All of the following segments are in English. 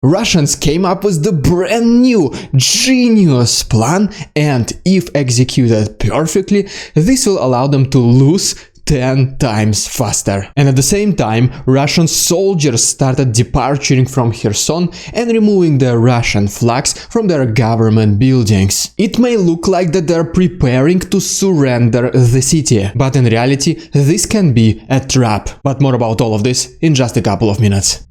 Russians came up with the brand new genius plan, and if executed perfectly, this will allow them to lose 10 times faster. And at the same time, Russian soldiers started departing from Kherson and removing the Russian flags from their government buildings. It may look like that they're preparing to surrender the city, but in reality, this can be a trap. But more about all of this in just a couple of minutes.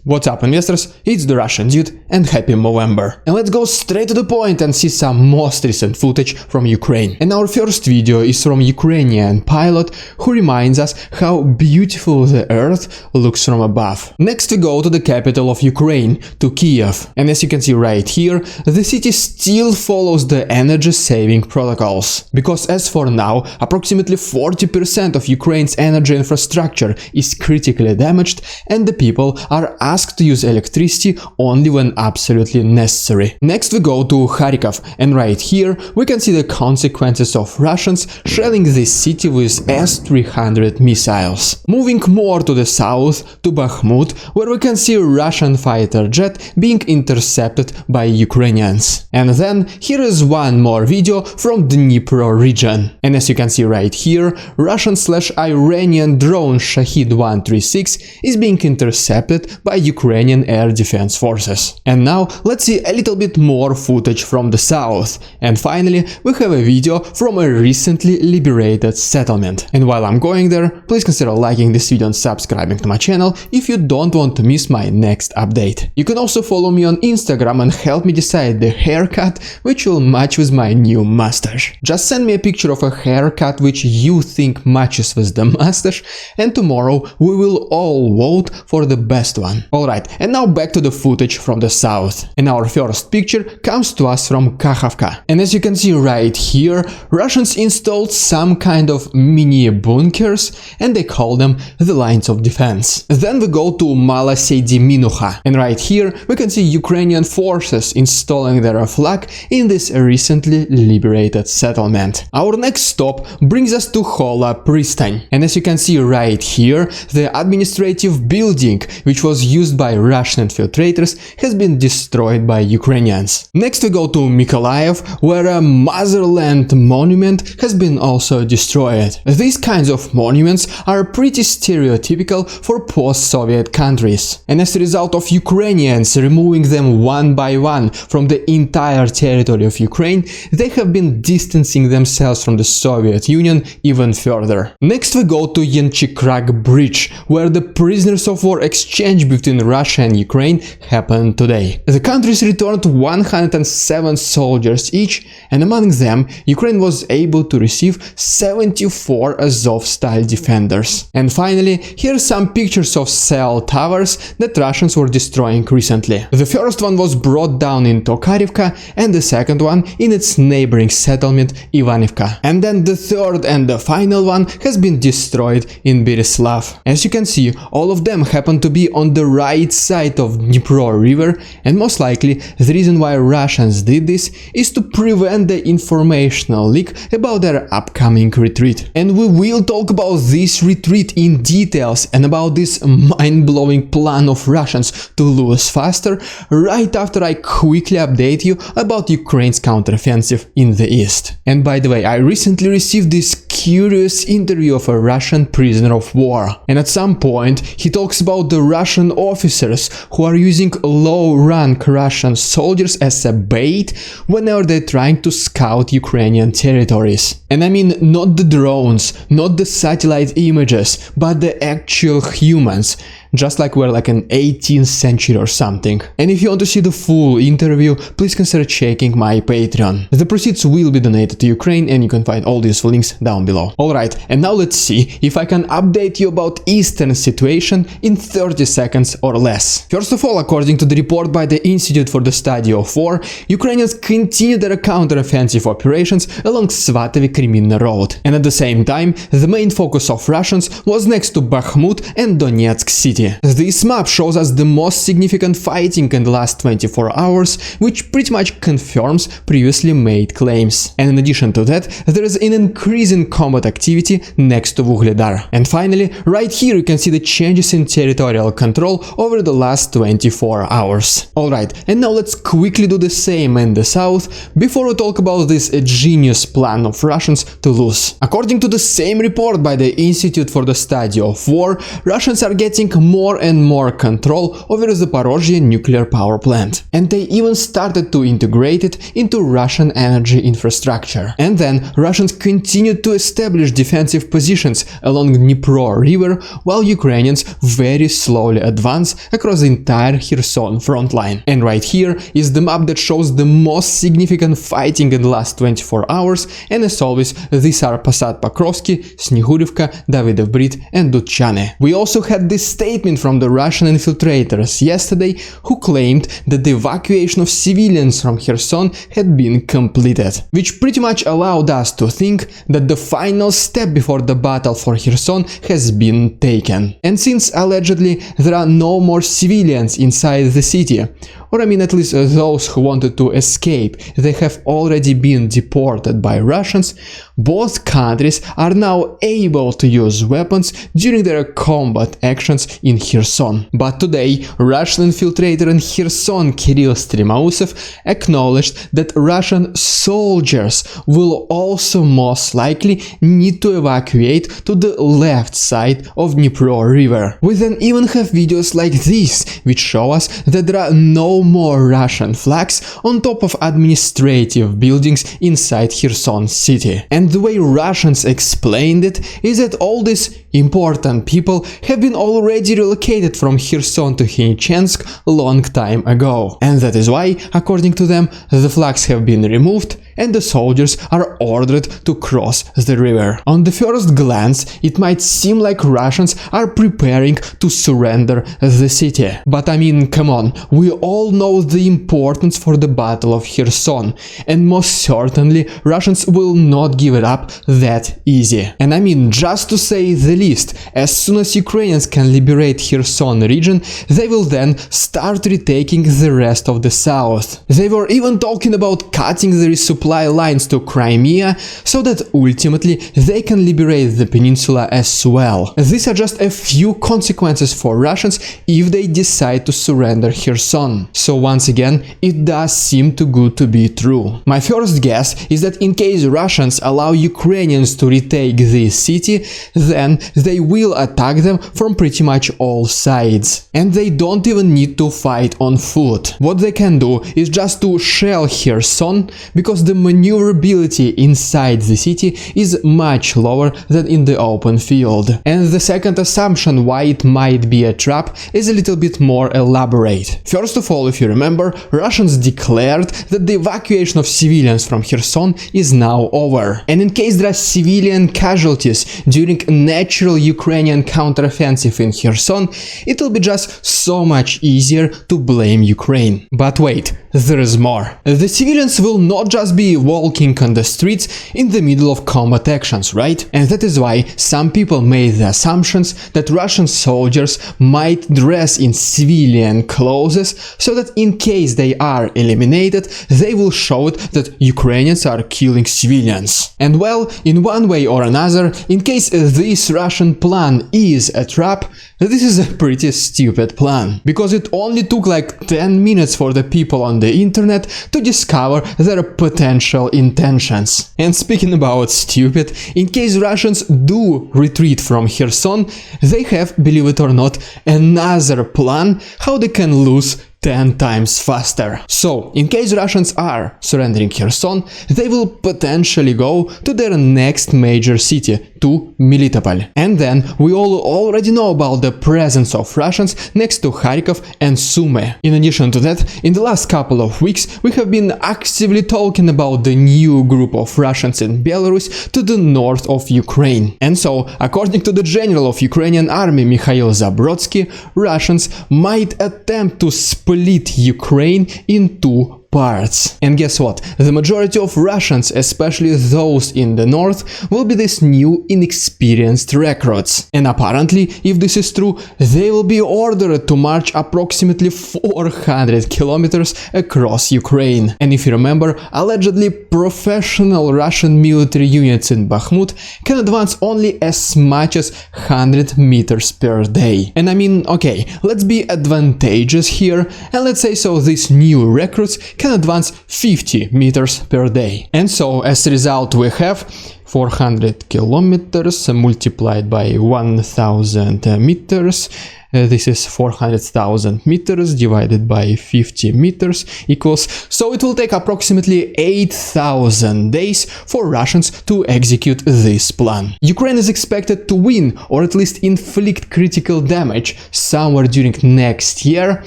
What's up, investors? It's the Russian dude, and happy November. And let's go straight to the point and see some most recent footage from Ukraine. And our first video is from Ukrainian pilot who reminds us how beautiful the earth looks from above. Next we go to the capital of Ukraine, to Kiev. And as you can see right here, the city still follows the energy saving protocols. Because as for now, approximately 40% of Ukraine's energy infrastructure is critically damaged, and the people are asked to use electricity only when absolutely necessary. Next we go to Kharkov, and right here we can see the consequences of Russians shelling this city with S-300 missiles. Moving more to the south, to Bakhmut, where we can see a Russian fighter jet being intercepted by Ukrainians. And then here is one more video from Dnipro region. And as you can see right here, Russian/Iranian drone Shahid 136 is being intercepted by Ukrainian air defense forces. And now let's see a little bit more footage from the south. And finally we have a video from a recently liberated settlement. And while I'm going there, please consider liking this video and subscribing to my channel if you don't want to miss my next update. You can also follow me on Instagram and help me decide the haircut which will match with my new mustache. Just send me a picture of a haircut which you think matches with the mustache, and tomorrow we will all vote for the best one. Alright, and now back to the footage from the south. And our first picture comes to us from Kakhovka. And as you can see right here, Russians installed some kind of mini bunkers, and they call them the lines of defense. Then we go to Mala Seydi-Minucha, and right here we can see Ukrainian forces installing their flag in this recently liberated settlement. Our next stop brings us to Hola Pristan. And as you can see right here, the administrative building which was used by Russian infiltrators has been destroyed by Ukrainians. Next we go to Mykolaiv, where a motherland monument has been also destroyed. These kinds of monuments are pretty stereotypical for post-Soviet countries. And as a result of Ukrainians removing them one by one from the entire territory of Ukraine, they have been distancing themselves from the Soviet Union even further. Next we go to Yanchikrak Bridge, where the prisoners of war exchange between Russia and Ukraine happened today. The countries returned 107 soldiers each, and among them Ukraine was able to receive 74 Azov-style defenders. And finally, here are some pictures of cell towers that Russians were destroying recently. The first one was brought down in Tokarivka, and the second one in its neighboring settlement Ivanivka. And then the third and the final one has been destroyed in Berislav. As you can see, all of them happen to be on the right side of Dnipro river, and most likely the reason why Russians did this is to prevent the informational leak about their upcoming retreat. And we will talk about this retreat in details and about this mind-blowing plan of Russians to lose faster right after I quickly update you about Ukraine's counteroffensive in the east. And by the way, I recently received this curious interview of a Russian prisoner of war, and at some point he talks about the Russian officers who are using low-rank Russian soldiers as a bait whenever they're trying to scout Ukrainian territories. And I mean not the drones, not the satellite images, but the actual humans. Just like we're like an 18th century or something. And if you want to see the full interview, please consider checking my Patreon. The proceeds will be donated to Ukraine, and you can find all the useful links down below. Alright, and now let's see if I can update you about Eastern situation in 30 seconds or less. First of all, according to the report by the Institute for the Study of War, Ukrainians continue their counteroffensive operations along Svatove-Kreminny road. And at the same time, the main focus of Russians was next to Bakhmut and Donetsk city. city. This map shows us the most significant fighting in the last 24 hours, which pretty much confirms previously made claims. And in addition to that, there is an increase in combat activity next to Vuhledar. And finally, right here you can see the changes in territorial control over the last 24 hours. Alright, and now let's quickly do the same in the south before we talk about this genius plan of Russians to lose. According to the same report by the Institute for the Study of War, Russians are getting more and more control over the Zaporozhye nuclear power plant. And they even started to integrate it into Russian energy infrastructure. And then Russians continued to establish defensive positions along Dnipro river, while Ukrainians very slowly advance across the entire Kherson front line. And right here is the map that shows the most significant fighting in the last 24 hours, and as always, these are Posad Pokrovsky, Snegurivka, Davidov Brid and Dutchane. We also had this statement from the Russian infiltrators yesterday, who claimed that the evacuation of civilians from Kherson had been completed, which pretty much allowed us to think that the final step before the battle for Kherson has been taken. And since allegedly there are no more civilians inside the city, or I mean at least those who wanted to escape, they have already been deported by Russians, both countries are now able to use weapons during their combat actions in Kherson. But today, Russian infiltrator in Kherson Kirill Stremausov acknowledged that Russian soldiers will also most likely need to evacuate to the left side of Dnipro river. We then even have videos like this, which show us that there are no more Russian flags on top of administrative buildings inside Kherson city. And the way Russians explained it is that all these important people have been already relocated from Kherson to Khenichensk a long time ago. And that is why, according to them, the flags have been removed and the soldiers are ordered to cross the river. On the first glance, it might seem like Russians are preparing to surrender the city. But I mean, come on, we all know the importance for the Battle of Kherson, and most certainly Russians will not give it up that easy. And I mean, just to say the least, as soon as Ukrainians can liberate Kherson region, they will then start retaking the rest of the south. They were even talking about cutting the resupply lines to Crimea so that ultimately they can liberate the peninsula as well. These are just a few consequences for Russians if they decide to surrender Kherson. So once again, it does seem too good to be true. My first guess is that in case Russians allow Ukrainians to retake this city, then they will attack them from pretty much all sides. And they don't even need to fight on foot. What they can do is just to shell Kherson, because the maneuverability inside the city is much lower than in the open field. And the second assumption why it might be a trap is a little bit more elaborate. First of all, if you remember, Russians declared that the evacuation of civilians from Kherson is now over. And in case there are civilian casualties during a natural Ukrainian counteroffensive in Kherson, it will be just so much easier to blame Ukraine. But wait, there is more. The civilians will not just be walking on the streets in the middle of combat actions, right? And that is why some people made the assumptions that Russian soldiers might dress in civilian clothes so that in case they are eliminated, they will show it that Ukrainians are killing civilians. And well, in one way or another, in case this Russian plan is a trap, this is a pretty stupid plan, because it only took like 10 minutes for the people on the internet to discover their potential intentions. And speaking about stupid, in case Russians do retreat from Kherson, they have, believe it or not, another plan how they can lose 10 times faster. So, in case Russians are surrendering Kherson, they will potentially go to their next major city, to Melitopol. And then we all already know about the presence of Russians next to Kharkov and Sumy. In addition to that, in the last couple of weeks, we have been actively talking about the new group of Russians in Belarus to the north of Ukraine. And so, according to the general of Ukrainian army Mikhail Zabrodsky, Russians might attempt to split Ukraine in two parts. And guess what? The majority of Russians, especially those in the north, will be these new inexperienced recruits. And apparently, if this is true, they will be ordered to march approximately 400 kilometers across Ukraine. And if you remember, allegedly professional Russian military units in Bakhmut can advance only as much as 100 meters per day. And I mean, okay, let's be advantageous here, and let's say so these new recruits can advance 50 meters per day. And so as a result we have 400 kilometers multiplied by 1000 meters. This is 400,000 meters divided by 50 meters equals, so it will take approximately 8,000 days for Russians to execute this plan. Ukraine is expected to win, or at least inflict critical damage, somewhere during next year.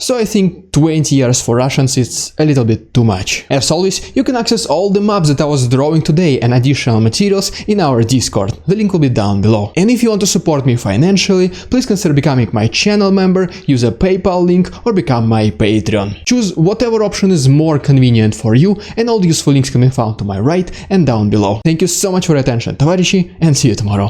So I think 20 years for Russians is a little bit too much. As always, you can access all the maps that I was drawing today and additional materials in our Discord. The link will be down below. And if you want to support me financially, please consider becoming my channel member, use a PayPal link or become my Patreon. Choose whatever option is more convenient for you, and all the useful links can be found to my right and down below. Thank you so much for your attention, товарищи, and see you tomorrow.